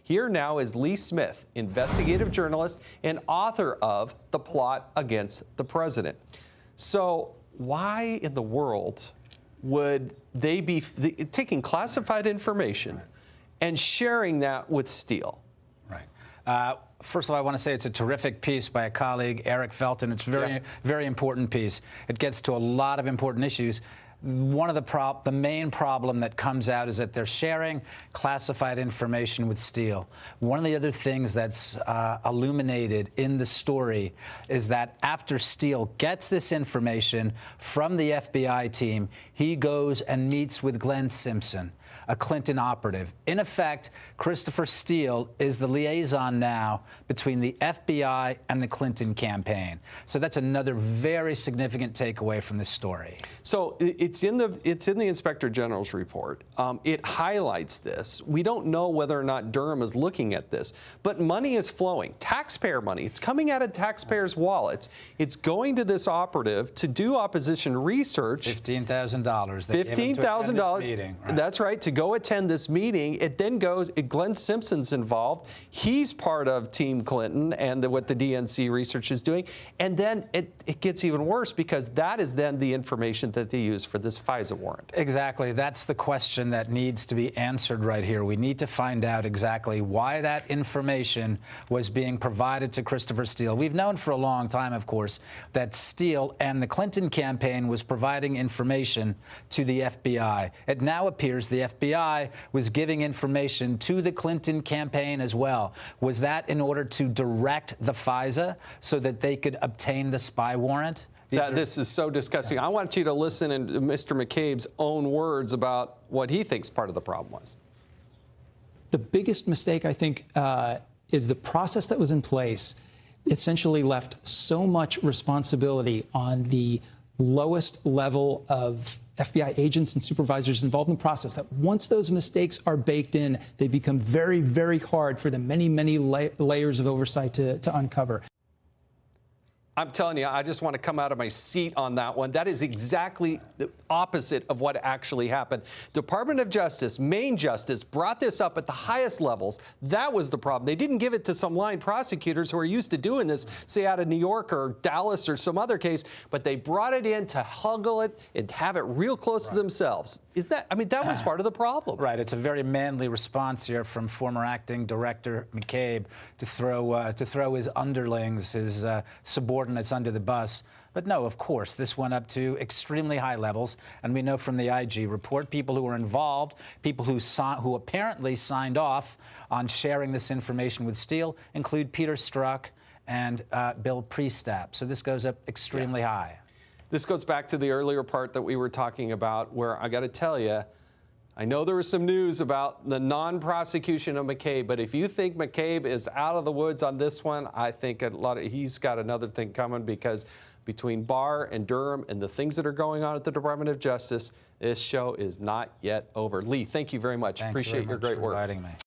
Here now is Lee Smith, investigative journalist and author of The Plot Against the President. So why in the world would they be taking classified information and sharing that with Steele? Right. First of all, I want to say it's a terrific piece by a colleague, Eric Felton. It's a very important piece. It gets to a lot of important issues. One of the main problem that comes out is that they're sharing classified information with Steele. One of the other things that's illuminated in the story is that after Steele gets this information from the FBI team, he goes and meets with Glenn Simpson, a Clinton operative. In effect, Christopher Steele is the liaison now between the FBI and the Clinton campaign. So that's another very significant takeaway from this story. So it's in the Inspector General's report. It highlights this. We don't know whether or not Durham is looking at this, but money is flowing. Taxpayer money. It's coming out of taxpayers' wallets. It's going to this operative to do opposition research. $15,000. $15,000. Right. That's right. To go attend this meeting. It then goes. Glenn Simpson's involved. He's part of Team Clinton and what the DNC research is doing. And then it gets even worse because that is then the information that they use for this FISA warrant. Exactly. That's the question that needs to be answered right here. We need to find out exactly why that information was being provided to Christopher Steele. We've known for a long time, of course, that Steele and the Clinton campaign was providing information to the FBI. It now appears the FBI was giving information to the Clinton campaign as well. Was that in order to direct the FISA so that they could obtain the spy warrant? This is so disgusting. I want you to listen in Mr. McCabe's own words about what he thinks part of the problem was. The biggest mistake, I think, is the process that was in place essentially left so much responsibility on the lowest level of FBI agents and supervisors involved in the process, that once those mistakes are baked in, they become very, very hard for the many, many layers of oversight to uncover. I'm telling you, I just want to come out of my seat on that one. That is exactly the opposite of what actually happened. Department of Justice, Main Justice, brought this up at the highest levels. That was the problem. They didn't give it to some line prosecutors who are used to doing this, say out of New York or Dallas or some other case, but they brought it in to huggle it and have it real close to themselves. Is that, I mean, that was part of the problem. Right. It's a very manly response here from former acting director McCabe to throw his underlings, his subordinates under the bus. But no, of course, this went up to extremely high levels. And we know from the IG report, people who were involved, people who apparently signed off on sharing this information with Steele include Peter Strzok and Bill Priestap. So this goes up extremely high. This goes back to the earlier part that we were talking about, where I got to tell you, I know there was some news about the non-prosecution of McCabe, but if you think McCabe is out of the woods on this one, I think he's got another thing coming, because between Barr and Durham and the things that are going on at the Department of Justice, this show is not yet over. Lee, thank you very much. Thanks Appreciate your great work. Thanks for inviting me.